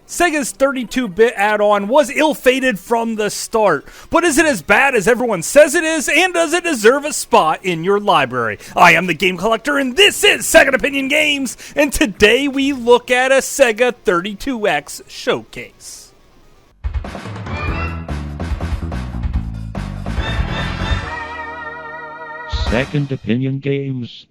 Sega's 32-bit add-on was ill-fated from the start, but is it as bad as everyone says it is, and does it deserve a spot in your library? I am the Game Collector, and this is Second Opinion Games, and today we look at a Sega 32X showcase. Second Opinion Games.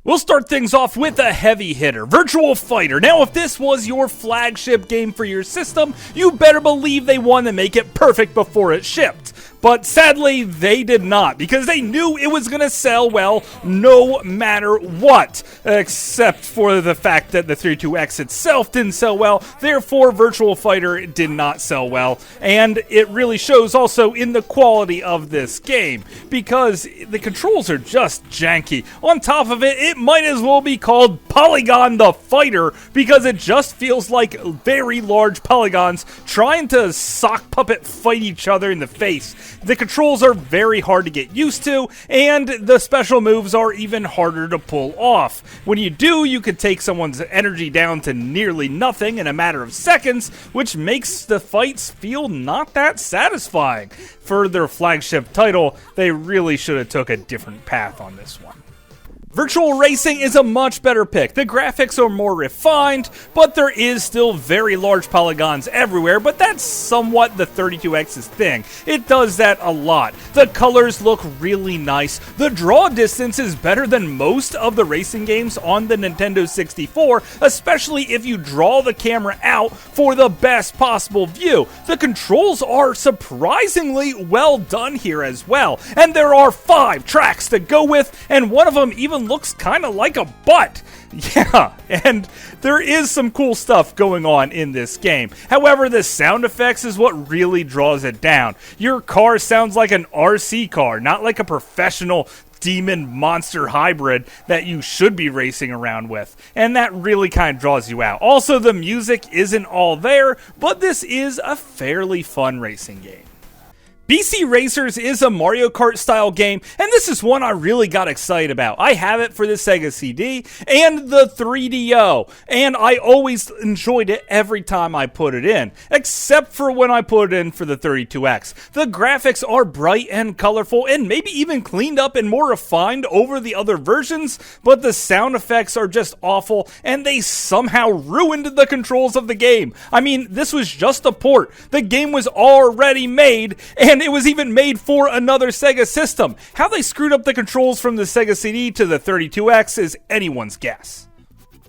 We'll start things off with a heavy hitter, Virtual Fighter. Now, if this was your flagship game for your system, you better believe they wanted to make it perfect before it shipped. But sadly, they did not, because they knew it was going to sell well no matter what, except for the fact that the 32X itself didn't sell well. Therefore, Virtual Fighter did not sell well, and it really shows also in the quality of this game, because the controls are just janky. On top of it, it might as well be called Polygon the Fighter, because it just feels like very large polygons trying to sock puppet fight each other in the face. The controls are very hard to get used to, and the special moves are even harder to pull off. When you do, you can take someone's energy down to nearly nothing in a matter of seconds, which makes the fights feel not that satisfying. For their flagship title, they really should have took a different path on this one. Virtual Racing is a much better pick. The graphics are more refined, but there is still very large polygons everywhere, but that's somewhat the 32X's thing. It does that a lot. The colors look really nice. The draw distance is better than most of the racing games on the Nintendo 64, especially if you draw the camera out for the best possible view. The controls are surprisingly well done here as well, and there are 5 tracks to go with, and one of them even looks kind of like a butt. Yeah, and there is some cool stuff going on in this game. However, the sound effects is what really draws it down. Your car sounds like an RC car, not like a professional demon monster hybrid that you should be racing around with, and that really kind of draws you out. Also, the music isn't all there, but this is a fairly fun racing game. BC Racers is a Mario Kart style game, and this is one I really got excited about. I have it for the Sega CD and the 3DO, and I always enjoyed it every time I put it in, except for when I put it in for the 32X. The graphics are bright and colorful, and maybe even cleaned up and more refined over the other versions, but the sound effects are just awful, and they somehow ruined the controls of the game. I mean, this was just a port. The game was already made, and it was even made for another Sega system. How they screwed up the controls from the Sega CD to the 32X is anyone's guess.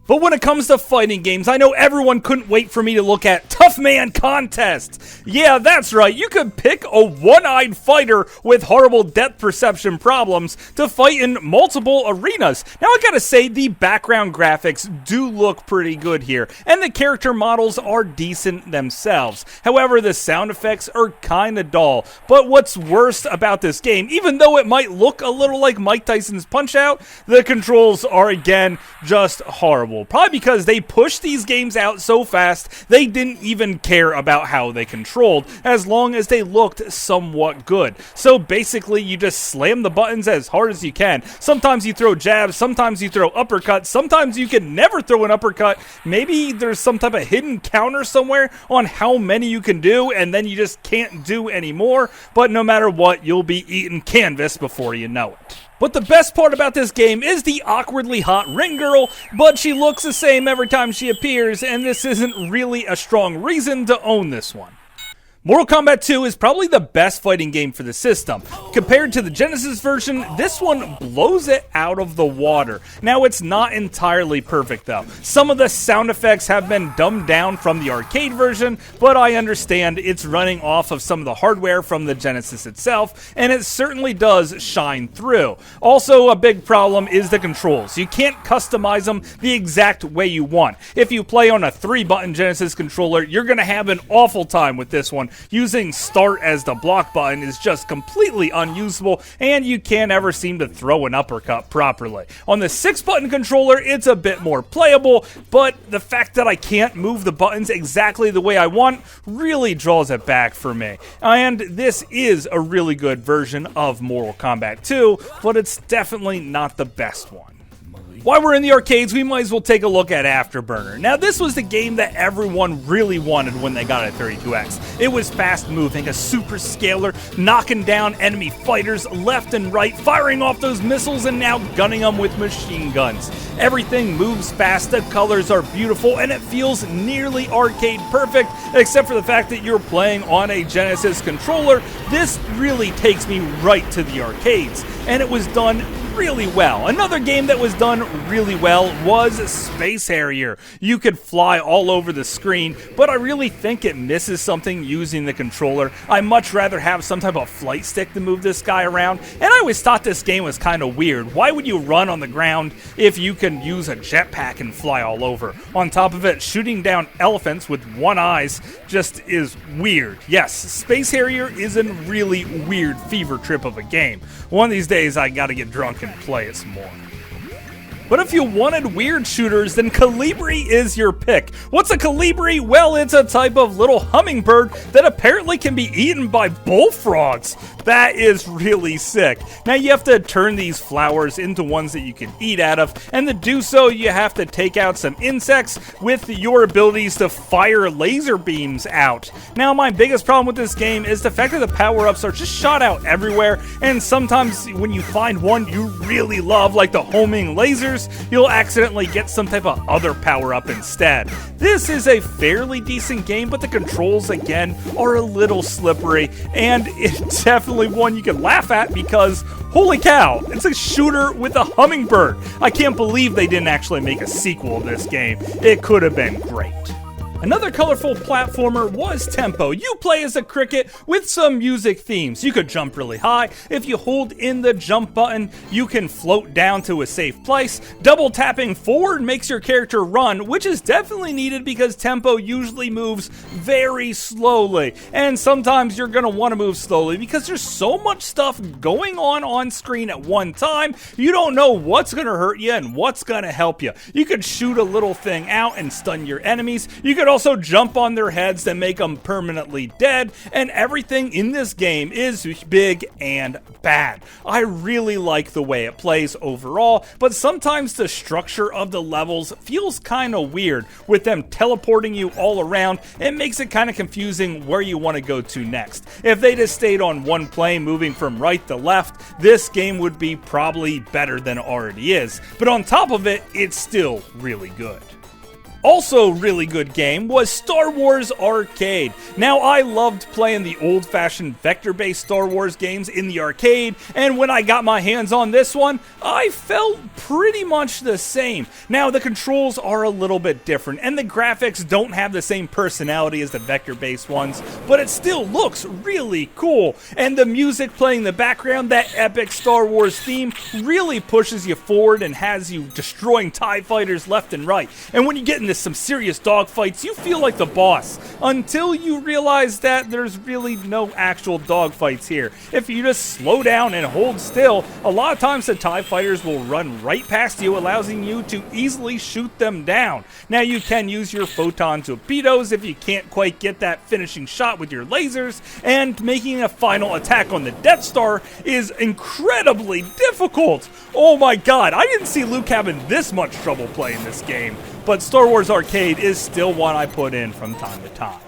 But when it comes to fighting games, I know everyone couldn't wait for me to look at Tough Man Contest. Yeah, that's right, you could pick a one-eyed fighter with horrible depth perception problems to fight in multiple arenas. Now I gotta say, the background graphics do look pretty good here, and the character models are decent themselves. However, the sound effects are kinda dull. But what's worst about this game, even though it might look a little like Mike Tyson's Punch-Out, the controls are again just horrible. Probably because they pushed these games out so fast, they didn't even care about how they controlled, as long as they looked somewhat good. So basically, you just slam the buttons as hard as you can. Sometimes you throw jabs, sometimes you throw uppercuts, sometimes you can never throw an uppercut. Maybe there's some type of hidden counter somewhere on how many you can do, and then you just can't do any more. But no matter what, you'll be eating canvas before you know it. But the best part about this game is the awkwardly hot ring girl, but she looks the same every time she appears, and this isn't really a strong reason to own this one. Mortal Kombat 2 is probably the best fighting game for the system. Compared to the Genesis version, this one blows it out of the water. Now, it's not entirely perfect though. Some of the sound effects have been dumbed down from the arcade version, but I understand it's running off of some of the hardware from the Genesis itself, and it certainly does shine through. Also, a big problem is the controls. You can't customize them the exact way you want. If you play on a 3-button Genesis controller, you're going to have an awful time with this one. Using start as the block button is just completely unusable, and you can't ever seem to throw an uppercut properly. On the 6-button controller, it's a bit more playable, but the fact that I can't move the buttons exactly the way I want really draws it back for me. And this is a really good version of Mortal Kombat 2, but it's definitely not the best one. While we're in the arcades, we might as well take a look at Afterburner. Now, this was the game that everyone really wanted when they got a 32X. It was fast-moving, a super scaler, knocking down enemy fighters left and right, firing off those missiles and now gunning them with machine guns. Everything moves fast, the colors are beautiful, and it feels nearly arcade perfect, except for the fact that you're playing on a Genesis controller. This really takes me right to the arcades, and it was done really well. Another game that was done really well was Space Harrier. You could fly all over the screen, but I really think it misses something using the controller. I much rather have some type of flight stick to move this guy around, and I always thought this game was kind of weird. Why would you run on the ground if you can use a jetpack and fly all over? On top of it, shooting down elephants with one eye just is weird. Yes, Space Harrier is a really weird fever trip of a game. One of these days I gotta get drunk and play it some more. But if you wanted weird shooters, then Calibri is your pick. What's a Calibri? Well, it's a type of little hummingbird that apparently can be eaten by bullfrogs. That is really sick. Now you have to turn these flowers into ones that you can eat out of, and to do so you have to take out some insects with your abilities to fire laser beams out. Now my biggest problem with this game is the fact that the power-ups are just shot out everywhere, and sometimes when you find one you really love, like the homing lasers, you'll accidentally get some type of other power-up instead. This is a fairly decent game, but the controls, again, are a little slippery, and it's definitely one you can laugh at because, holy cow, it's a shooter with a hummingbird. I can't believe they didn't actually make a sequel of this game. It could have been great. Another colorful platformer was Tempo. You play as a cricket with some music themes. You could jump really high. If you hold in the jump button, you can float down to a safe place. Double tapping forward makes your character run, which is definitely needed because Tempo usually moves very slowly. And sometimes you're going to want to move slowly because there's so much stuff going on screen at one time. You don't know what's going to hurt you and what's going to help you. You could shoot a little thing out and stun your enemies. You could also jump on their heads and make them permanently dead, and everything in this game is big and bad. I really like the way it plays overall, but sometimes the structure of the levels feels kind of weird. With them teleporting you all around, it makes it kind of confusing where you want to go to next. If they just stayed on one plane moving from right to left, this game would be probably better than it already is. But on top of it, it's still really good. Also really good game was Star Wars Arcade. Now I loved playing the old-fashioned vector-based Star Wars games in the arcade, and when I got my hands on this one, I felt pretty much the same. Now the controls are a little bit different, and the graphics don't have the same personality as the vector-based ones, but it still looks really cool. And the music playing in the background, that epic Star Wars theme, really pushes you forward and has you destroying TIE fighters left and right. And when you get into some serious dogfights, you feel like the boss, until you realize that there's really no actual dogfights here. If you just slow down and hold still, a lot of times the TIE fighters will run right past you, allowing you to easily shoot them down. Now you can use your photon torpedoes if you can't quite get that finishing shot with your lasers, and making a final attack on the Death Star is incredibly difficult. Oh my god, I didn't see Luke having this much trouble playing this game. But Star Wars Arcade is still one I put in from time to time.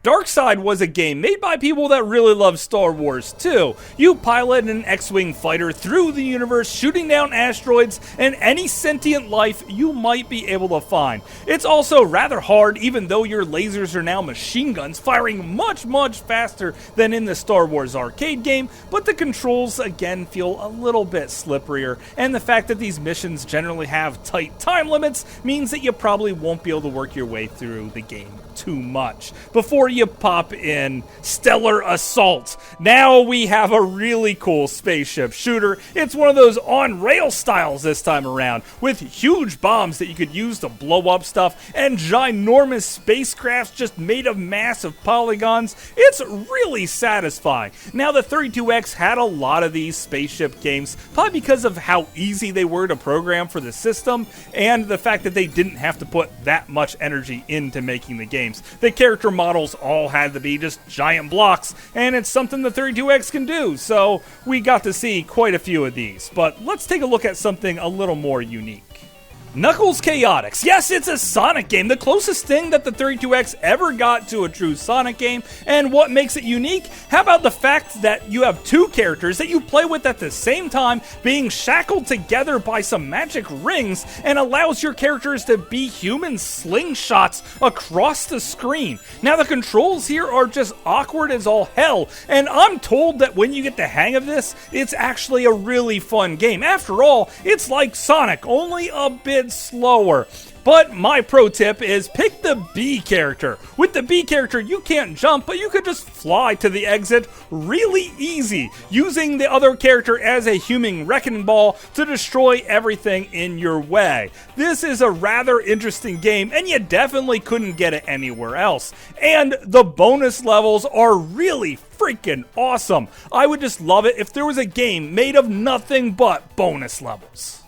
Darkseid was a game made by people that really love Star Wars too. You pilot an X-Wing fighter through the universe, shooting down asteroids and any sentient life you might be able to find. It's also rather hard, even though your lasers are now machine guns, firing much faster than in the Star Wars Arcade game, but the controls again feel a little bit slipperier, and the fact that these missions generally have tight time limits means that you probably won't be able to work your way through the game too much before you pop in Stellar Assault. Now we have a really cool spaceship shooter. It's one of those on-rail styles this time around, with huge bombs that you could use to blow up stuff and ginormous spacecrafts just made of massive polygons. It's really satisfying. Now the 32X had a lot of these spaceship games, probably because of how easy they were to program for the system and the fact that they didn't have to put that much energy into making the game. The character models all had to be just giant blocks, and it's something the 32X can do, so we got to see quite a few of these. But let's take a look at something a little more unique. Knuckles Chaostix. Yes, it's a Sonic game, the closest thing that the 32X ever got to a true Sonic game. And what makes it unique? How about the fact that you have two characters that you play with at the same time being shackled together by some magic rings and allows your characters to be human slingshots across the screen. Now the controls here are just awkward as all hell, and I'm told that when you get the hang of this, it's actually a really fun game. After all, it's like Sonic, only a bit slower. But my pro tip is pick the B character. With the B character, you can't jump, but you could just fly to the exit really easy, using the other character as a human wrecking ball to destroy everything in your way. This is a rather interesting game, and you definitely couldn't get it anywhere else. And the bonus levels are really freaking awesome. I would just love it if there was a game made of nothing but bonus levels.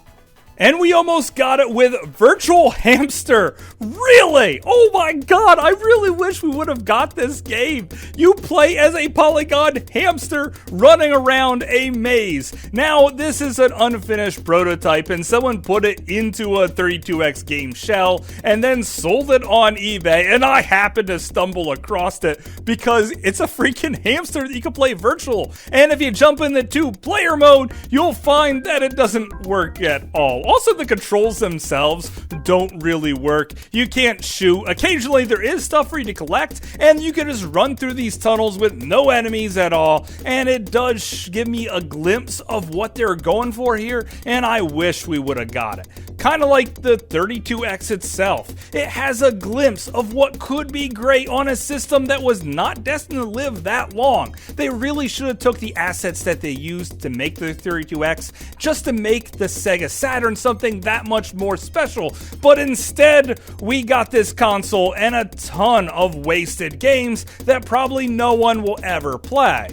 And we almost got it with Virtual Hamster. Really? Oh my god, I really wish we would have got this game. You play as a polygon hamster running around a maze. Now, this is an unfinished prototype, and someone put it into a 32X game shell and then sold it on eBay, and I happened to stumble across it because it's a freaking hamster that you can play virtual. And if you jump in the two-player mode, you'll find that it doesn't work at all. Also, the controls themselves don't really work. You can't shoot. Occasionally, there is stuff for you to collect, and you can just run through these tunnels with no enemies at all, and it does give me a glimpse of what they're going for here, and I wish we would have got it. Kind of like the 32X itself. It has a glimpse of what could be great on a system that was not destined to live that long. They really should have took the assets that they used to make the 32X just to make the Sega Saturn something that much more special, but instead we got this console and a ton of wasted games that probably no one will ever play.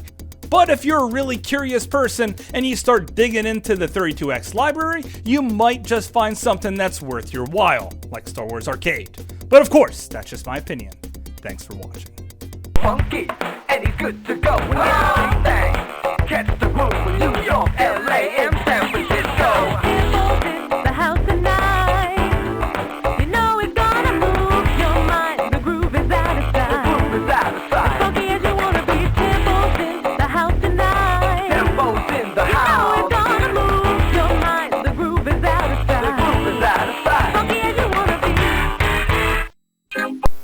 But if you're a really curious person and you start digging into the 32X library, you might just find something that's worth your while, like Star Wars Arcade. But of course, that's just my opinion. Thanks for watching. Funky, and he's good to go. Catch the groove from New York, LA, and San Francisco. The house tonight. You know it's gonna move your mind. The groove is out of sight. The groove is out of sight. As funky as you wanna be, temples in the house tonight. Tempos in the You know house. it's gonna move your mind. The groove is out of sight. The groove is out of sight. As funky as you wanna be.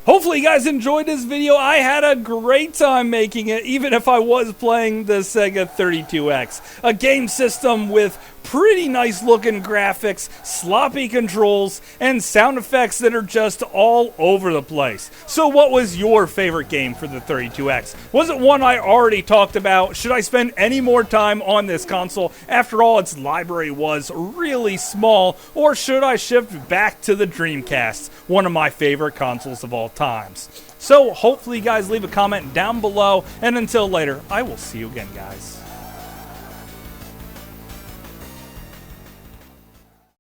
Hopefully you guys enjoyed this video. I had a great time making it, even if I was playing the Sega 32X. A game system with pretty nice looking graphics, sloppy controls, and sound effects that are just all over the place. So what was your favorite game for the 32X? Was it one I already talked about? Should I spend any more time on this console? After all, its library was really small. Or should I shift back to the Dreamcast, one of my favorite consoles of all times? So hopefully you guys leave a comment down below, and until later, I will see you again, guys.